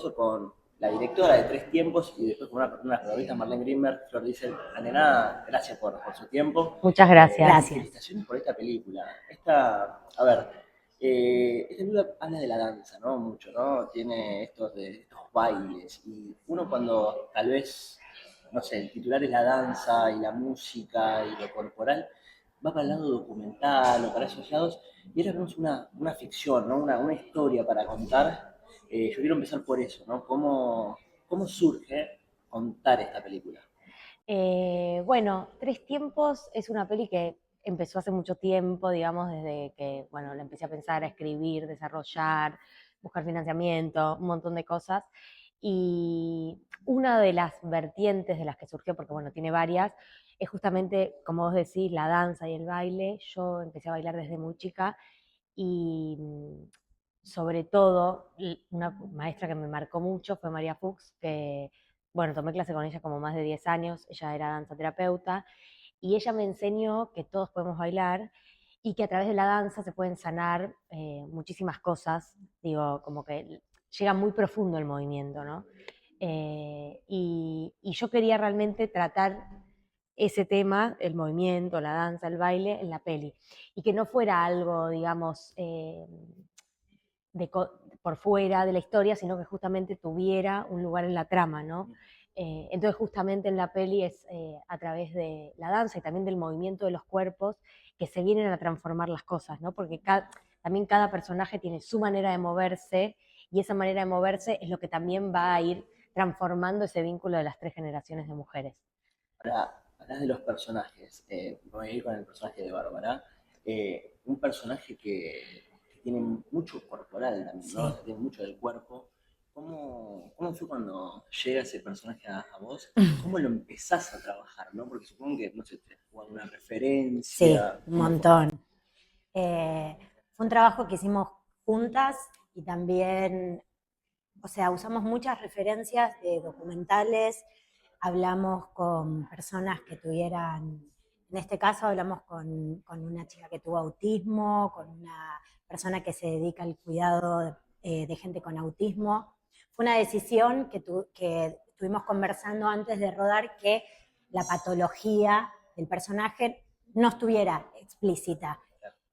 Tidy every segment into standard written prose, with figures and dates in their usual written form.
coso con la directora de Tres Tiempos y después con una protagonista, Marlene Grimberg. Flor dice, nena, gracias por su tiempo. Muchas gracias. Felicitaciones por esta película. Esta película habla de la danza, ¿no? Mucho, ¿no? Tiene estos bailes. Y uno cuando tal vez, no sé, el titular es la danza y la música y lo corporal, va para el lado documental o para esos lados, y ahora vemos una ficción, ¿no? Una historia para contar. Yo quiero empezar por eso, ¿no? ¿Cómo surge contar esta película? Bueno, Tres Tiempos es una peli que empezó hace mucho tiempo, digamos, desde que, bueno, la empecé a pensar, a escribir, desarrollar, buscar financiamiento, un montón de cosas. Y una de las vertientes de las que surgió, porque bueno, tiene varias, es justamente, como vos decís, la danza y el baile. Yo empecé a bailar desde muy chica y sobre todo una maestra que me marcó mucho fue María Fuchs, que bueno, tomé clase con ella como más de 10 años, ella era danza terapeuta, y ella me enseñó que todos podemos bailar y que a través de la danza se pueden sanar muchísimas cosas, digo, como que llega muy profundo el movimiento, ¿no? Y yo quería realmente tratar ese tema, el movimiento, la danza, el baile, en la peli, y que no fuera algo, digamos, de, por fuera de la historia, sino que justamente tuviera un lugar en la trama, ¿no? Entonces justamente en la peli es a través de la danza y también del movimiento de los cuerpos que se vienen a transformar las cosas, ¿no? Porque también cada personaje tiene su manera de moverse y esa manera de moverse es lo que también va a ir transformando ese vínculo de las tres generaciones de mujeres. Ahora, hablas de los personajes. Voy a ir con el personaje de Bárbara. Un personaje que tiene mucho corporal también, ¿no? O Sí. sea, tiene mucho del cuerpo. ¿Cómo fue cuando llega ese personaje a vos? ¿Cómo lo empezás a trabajar, no? Porque supongo que, no sé, te jugó alguna Sí, referencia. un ¿Cómo fue? montón. Fue un trabajo que hicimos juntas y también, o sea, usamos muchas referencias de documentales, hablamos con personas que tuvieran, en este caso hablamos con una chica que tuvo autismo, con una persona que se dedica al cuidado de gente con autismo. Fue una decisión que estuvimos conversando antes de rodar, que la patología del personaje no estuviera explícita.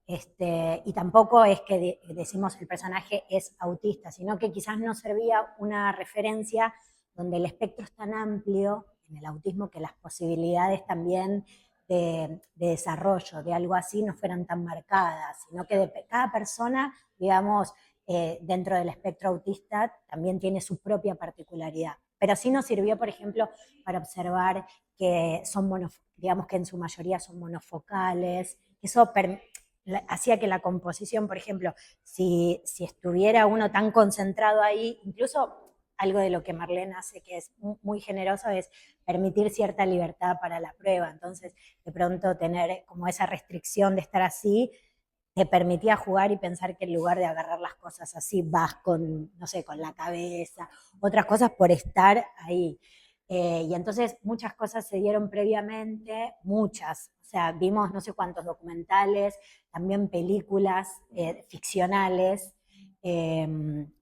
Y tampoco es que decimos el personaje es autista, sino que quizás nos servía una referencia donde el espectro es tan amplio en el autismo que las posibilidades también de desarrollo de algo así no fueran tan marcadas, sino que cada persona, digamos, dentro del espectro autista también tiene su propia particularidad. Pero sí nos sirvió, por ejemplo, para observar que digamos que en su mayoría son monofocales. Eso hacía que la composición, por ejemplo, si estuviera uno tan concentrado ahí, incluso algo de lo que Marlene hace que es muy generoso es permitir cierta libertad para la prueba. Entonces, de pronto tener como esa restricción de estar así, te permitía jugar y pensar que en lugar de agarrar las cosas así, vas con, no sé, con la cabeza, otras cosas por estar ahí. Y entonces muchas cosas se dieron previamente, muchas. O sea, vimos no sé cuántos documentales, también películas ficcionales,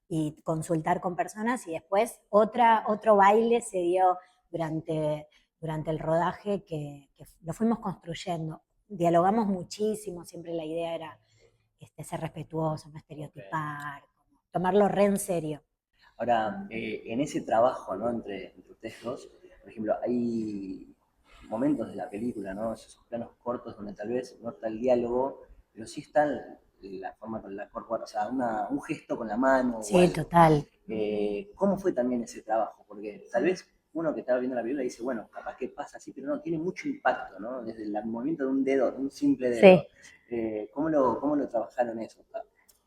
y consultar con personas. Y después otro baile se dio durante el rodaje que lo fuimos construyendo. Dialogamos muchísimo, siempre la idea era ser respetuoso, no estereotipar, como tomarlo re en serio. Ahora, en ese trabajo, ¿no? Entre ustedes dos, por ejemplo, hay momentos de la película, ¿no? Esos planos cortos donde tal vez no está el diálogo, pero sí está la forma con la corporal, o sea, un gesto con la mano o Sí, algo. total. ¿Cómo fue también ese trabajo? Porque tal vez uno que estaba viendo la película dice, bueno, capaz que pasa así, pero no, tiene mucho impacto, ¿no? Desde el movimiento de un dedo, de un simple dedo. Sí. ¿Cómo lo trabajaron eso?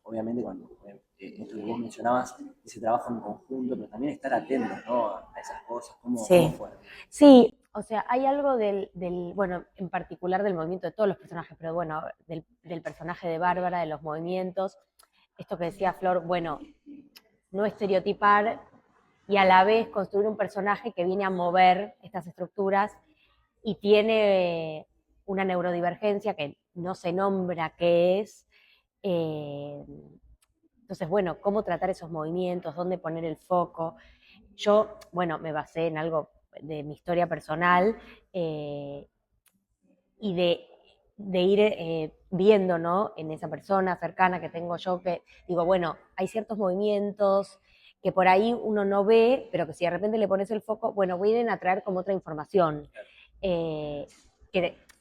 Obviamente cuando esto que vos mencionabas, ese trabajo en conjunto, pero también estar atentos, ¿no? A esas cosas, ¿cómo Sí. fue? Sí, o sea, hay algo bueno, en particular del movimiento de todos los personajes, pero bueno, del personaje de Bárbara, de los movimientos, esto que decía Flor, bueno, no estereotipar y a la vez construir un personaje que viene a mover estas estructuras y tiene una neurodivergencia que no se nombra qué es, eh, Entonces, bueno, cómo tratar esos movimientos, dónde poner el foco. Yo, bueno, me basé en algo de mi historia personal y de ir viendo, ¿no? En esa persona cercana que tengo yo, que digo, bueno, hay ciertos movimientos que por ahí uno no ve, pero que si de repente le pones el foco, bueno, vienen a traer como otra información. Que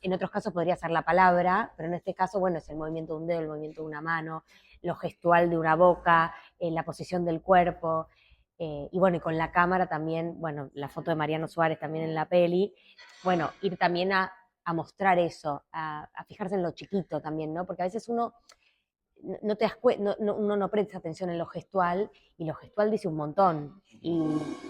en otros casos podría ser la palabra, pero en este caso, bueno, es el movimiento de un dedo, el movimiento de una mano, lo gestual de una boca, la posición del cuerpo. Y bueno, y con la cámara también, bueno, la foto de Mariano Suárez también en la peli, bueno, ir también a mostrar eso, a fijarse en lo chiquito también, ¿no? Porque a veces uno no te das uno no presta atención en lo gestual y lo gestual dice un montón. Y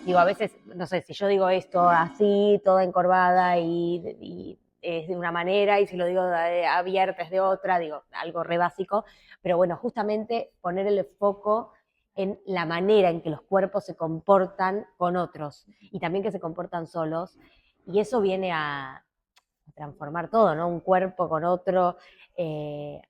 digo, a veces, no sé, si yo digo esto así, toda encorvada y es de una manera, y si lo digo abierta es de otra, digo, algo re básico, pero bueno, justamente poner el foco en la manera en que los cuerpos se comportan con otros y también que se comportan solos, y eso viene a transformar todo, ¿no? Un cuerpo con otro,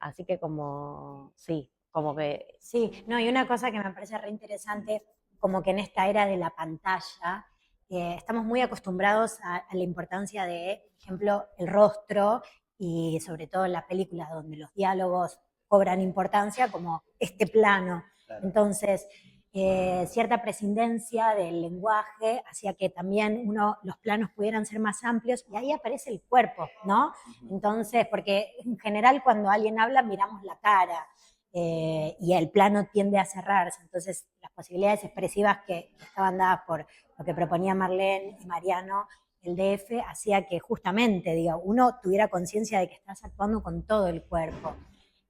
así que como, sí, como que... Sí, no, y una cosa que me parece re interesante, como que en esta era de la pantalla, estamos muy acostumbrados a la importancia de, por ejemplo, el rostro y sobre todo en las películas donde los diálogos cobran importancia, como este plano. Claro. Entonces, cierta prescindencia del lenguaje hacía que también los planos pudieran ser más amplios y ahí aparece el cuerpo, ¿no? Entonces, porque en general cuando alguien habla miramos la cara, y el plano tiende a cerrarse. Entonces, las posibilidades expresivas que estaban dadas por lo que proponía Marlene y Mariano, el DF, hacía que justamente, digo, uno tuviera conciencia de que estás actuando con todo el cuerpo.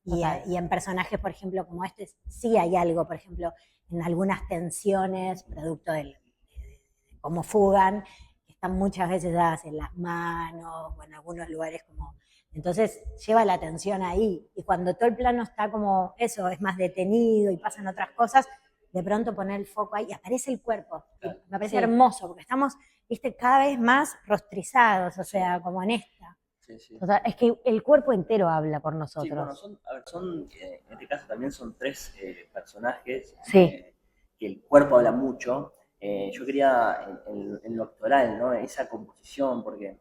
Y en personajes, por ejemplo, como este, sí hay algo, por ejemplo, en algunas tensiones, producto de cómo fugan, que están muchas veces dadas en las manos o en algunos lugares como... Entonces lleva la atención ahí, y cuando todo el plano está como eso, es más detenido y pasan otras cosas, de pronto poner el foco ahí y aparece el cuerpo. Claro. Me parece hermoso, porque estamos, viste, cada vez más rostrizados, o sea, como en esta. Sí, sí. O sea, es que el cuerpo entero habla por nosotros. Sí, bueno, en este caso también son tres personajes Sí. que el cuerpo habla mucho. Yo quería en lo actoral, ¿no? Esa composición, porque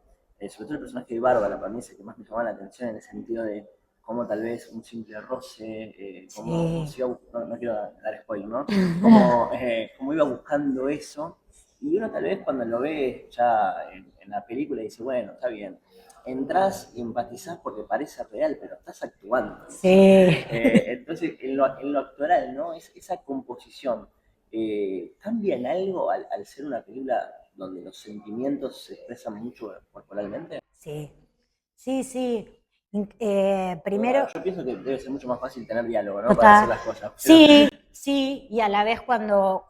sobre todo el personaje de Bárbara para mí es el que más me llamaba la atención en el sentido de cómo tal vez un simple roce, como Sí. si iba, no quiero dar spoiler, ¿no? Como iba buscando eso, y uno tal vez cuando lo ve ya en la película dice, bueno, está bien, entras y empatizás porque parece real, pero estás actuando. Sí. Entonces, en lo actoral, ¿no? Esa composición. ¿Cambia en algo al ser una película donde los sentimientos se expresan mucho corporalmente? Sí, sí, sí. Primero... Yo pienso que debe ser mucho más fácil tener diálogo, ¿no? Total. Para decir las cosas. Sí, sí, y a la vez cuando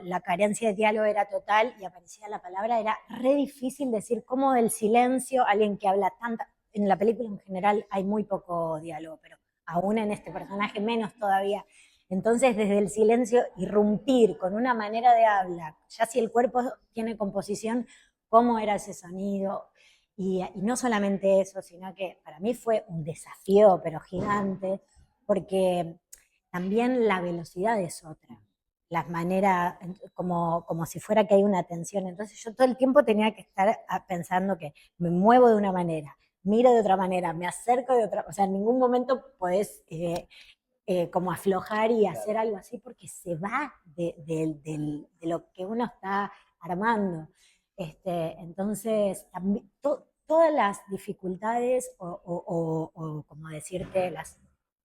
la carencia de diálogo era total y aparecía la palabra, era re difícil decir cómo del silencio, alguien que habla tanta... En la película en general hay muy poco diálogo, pero aún en este personaje menos todavía. Entonces, desde el silencio, irrumpir con una manera de hablar, ya si el cuerpo tiene composición, cómo era ese sonido. Y no solamente eso, sino que para mí fue un desafío, pero gigante, porque también la velocidad es otra. Las maneras, como si fuera que hay una tensión. Entonces yo todo el tiempo tenía que estar pensando que me muevo de una manera, miro de otra manera, me acerco de otra. O sea, en ningún momento podés como aflojar y hacer algo así porque se va de lo que uno está armando. Entonces, todas las dificultades o como decirte, las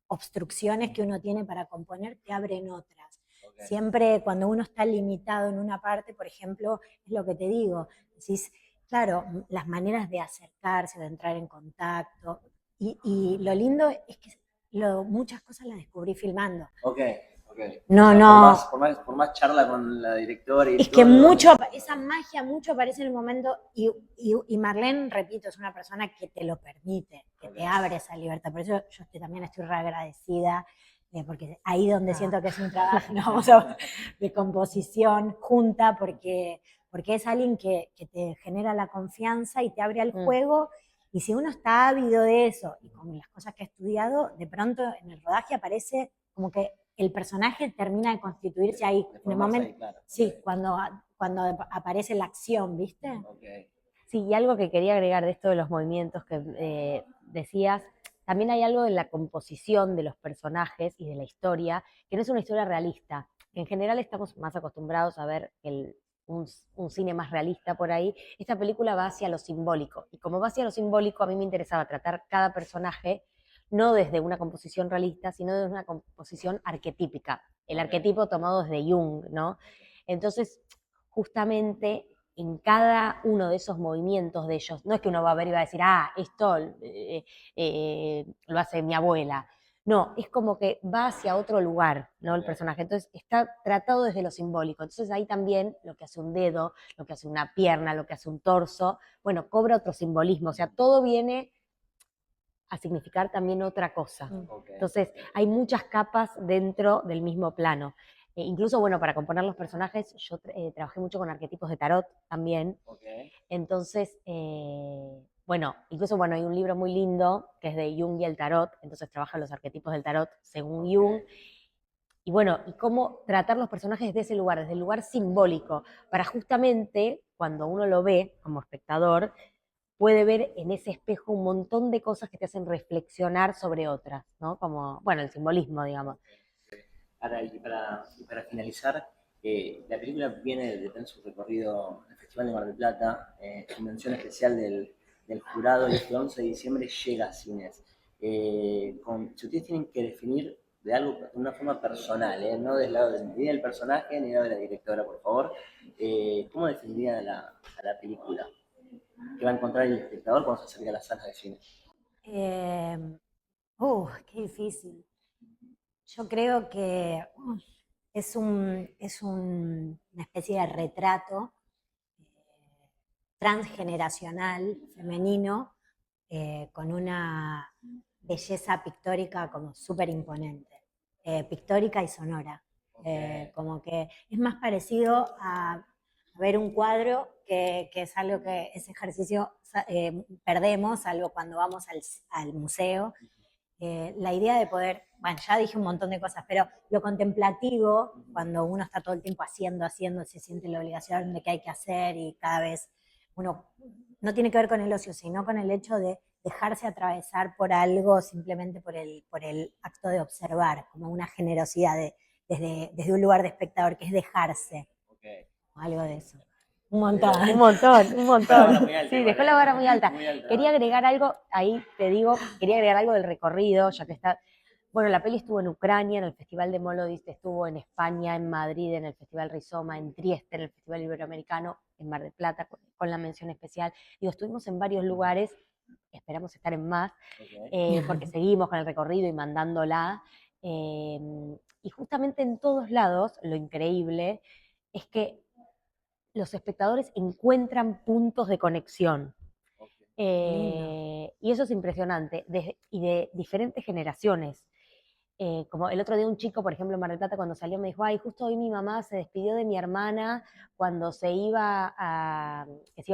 obstrucciones que uno tiene para componer te abren otras. Okay. Siempre cuando uno está limitado en una parte, por ejemplo, es lo que te digo, decís, claro, las maneras de acercarse, de entrar en contacto, y lo lindo es que muchas cosas las descubrí filmando. Okay. No, o sea, no. Por más charla con la directora y es todo, que esa magia mucho aparece en el momento y Marlene, repito, es una persona que te lo permite, que te abre esa libertad. Por eso yo también estoy re agradecida, porque ahí donde siento que es un trabajo de composición junta, porque es alguien que te genera la confianza y te abre al juego. Y si uno está ávido de eso y con las cosas que ha estudiado, de pronto en el rodaje aparece como que el personaje termina de constituirse ahí, De en el formarse momento, ahí, claro. sí, Ok, cuando aparece la acción, ¿viste? ok. Sí, y algo que quería agregar de esto de los movimientos que decías, también hay algo en la composición de los personajes y de la historia, que no es una historia realista. En general estamos más acostumbrados a ver un cine más realista por ahí. Esta película va hacia lo simbólico, y como va hacia lo simbólico, a mí me interesaba tratar cada personaje no desde una composición realista, sino desde una composición arquetípica. El arquetipo tomado desde Jung, ¿no? Entonces, justamente en cada uno de esos movimientos de ellos, no es que uno va a ver y va a decir, esto lo hace mi abuela. No, es como que va hacia otro lugar, ¿no? El personaje. Entonces está tratado desde lo simbólico. Entonces ahí también lo que hace un dedo, lo que hace una pierna, lo que hace un torso, bueno, cobra otro simbolismo. O sea, todo viene a significar también otra cosa. Ok. Entonces, hay muchas capas dentro del mismo plano. Incluso, bueno, para componer los personajes, yo trabajé mucho con arquetipos de tarot también. Ok. Entonces, bueno, incluso, bueno, hay un libro muy lindo que es de Jung y el tarot, entonces trabaja los arquetipos del tarot según Jung. Y bueno, y cómo tratar los personajes desde ese lugar, desde el lugar simbólico, para justamente, cuando uno lo ve como espectador, puede ver en ese espejo un montón de cosas que te hacen reflexionar sobre otras, ¿no? Como, bueno, el simbolismo, digamos. Ahora, y para finalizar, la película viene de tener su recorrido en el Festival de Mar del Plata, su mención especial del jurado, y este 11 de diciembre llega a cines. Si ustedes tienen que definir de algo de una forma personal, no del lado ni del personaje ni del lado de la directora, por favor, ¿cómo definirían a la película? ¿Qué va a encontrar el espectador cuando se acerque a las salas de cine? Eh, qué difícil. Yo creo que una especie de retrato transgeneracional, femenino, con una belleza pictórica como súper imponente, pictórica y sonora. Como que es más parecido a ver un cuadro que es algo que ese ejercicio perdemos, salvo cuando vamos al museo. La idea de poder, bueno, ya dije un montón de cosas, pero lo contemplativo, cuando uno está todo el tiempo haciendo, se siente la obligación de que hay que hacer y cada vez uno no tiene que ver con el ocio, sino con el hecho de dejarse atravesar por algo simplemente por el acto de observar, como una generosidad desde un lugar de espectador, que es dejarse, Okay. o algo de eso. Un montón. Un montón, un montón. Muy alta, Sí, igual, dejó la vara muy alta. muy alta. Quería agregar algo, ahí te digo, quería agregar algo del recorrido, ya que está. Bueno, la peli estuvo en Ucrania, en el Festival de Molodist, estuvo en España, en Madrid, en el Festival Rizoma, en Trieste, en el Festival Iberoamericano, en Mar del Plata, con la mención especial. Digo, estuvimos en varios lugares, esperamos estar en más, porque seguimos con el recorrido y mandándola. Y justamente en todos lados, lo increíble es que los espectadores encuentran puntos de conexión. Y eso es impresionante, y de diferentes generaciones. Como el otro día un chico, por ejemplo, en Mar del Plata, cuando salió me dijo, ay, justo hoy mi mamá se despidió de mi hermana cuando que se iba a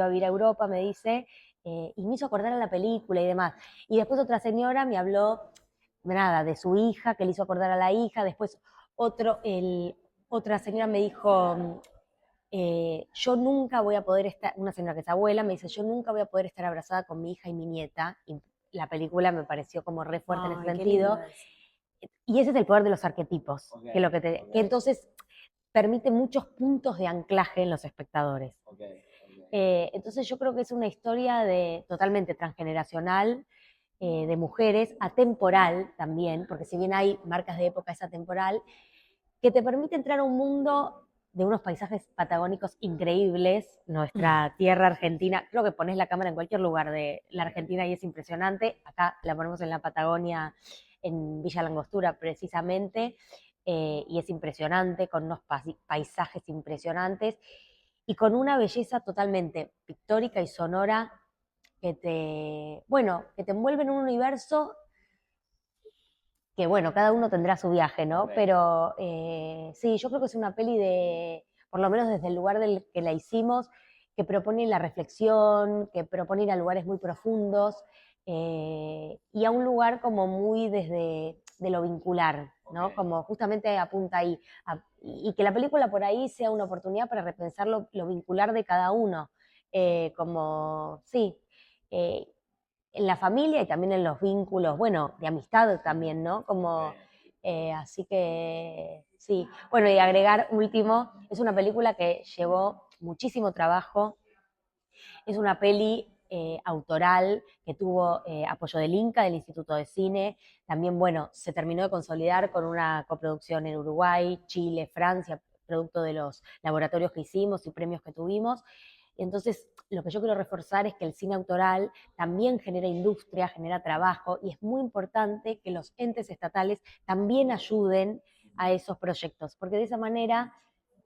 vivir a Europa, me dice, y me hizo acordar a la película y demás. Y después otra señora me habló, nada, de su hija, que le hizo acordar a la hija, después otra señora me dijo, yo nunca voy a poder estar, una señora que es abuela, me dice, yo nunca voy a poder estar abrazada con mi hija y mi nieta, y la película me pareció como re fuerte en ese sentido. Y ese es el poder de los arquetipos, que entonces permite muchos puntos de anclaje en los espectadores. Entonces yo creo que es una historia totalmente transgeneracional, de mujeres, atemporal también, porque si bien hay marcas de época, es atemporal, que te permite entrar a un mundo de unos paisajes patagónicos increíbles, nuestra tierra argentina, creo que pones la cámara en cualquier lugar de la Argentina y es impresionante, acá la ponemos en la Patagonia, en Villa Langostura precisamente, y es impresionante, con unos paisajes impresionantes, y con una belleza totalmente pictórica y sonora que te envuelve en un universo que bueno, cada uno tendrá su viaje, ¿no? Pero sí, yo creo que es una peli por lo menos desde el lugar del que la hicimos, que propone la reflexión, que propone ir a lugares muy profundos, y a un lugar como muy desde de lo vincular, ¿no? Ok. Como justamente apunta ahí. Y que la película por ahí sea una oportunidad para repensar lo vincular de cada uno. Como, sí, eh, en la familia y también en los vínculos, bueno, de amistad también, ¿no? Como, Ok. así que, sí. Bueno, y agregar último, es una película que llevó muchísimo trabajo, es una peli autoral que tuvo apoyo del INCA, del Instituto de Cine. También, bueno, se terminó de consolidar con una coproducción en Uruguay, Chile, Francia, producto de los laboratorios que hicimos y premios que tuvimos. Entonces, lo que yo quiero reforzar es que el cine autoral también genera industria, genera trabajo, y es muy importante que los entes estatales también ayuden a esos proyectos, porque de esa manera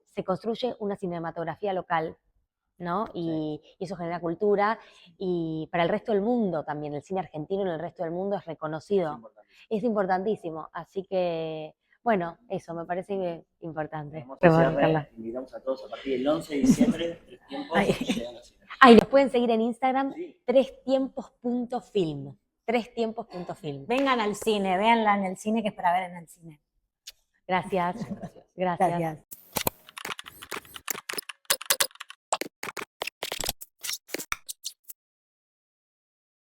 se construye una cinematografía local, ¿no? Sí, Y eso genera cultura, y para el resto del mundo también, el cine argentino en el resto del mundo es es reconocido, importantísimo. es importantísimo, así que, bueno, eso me parece importante. Hermoso cierre. Remarcarla. Invitamos a todos a partir del 11 de diciembre, Tres Ay. Tiempos, llegan a cine. Ah, y nos pueden seguir en Instagram, Sí. trestiempos.film. Trestiempos.film. Vengan al cine, véanla en el cine, que es para ver en el cine. Gracias. Muchas gracias. Gracias. Gracias.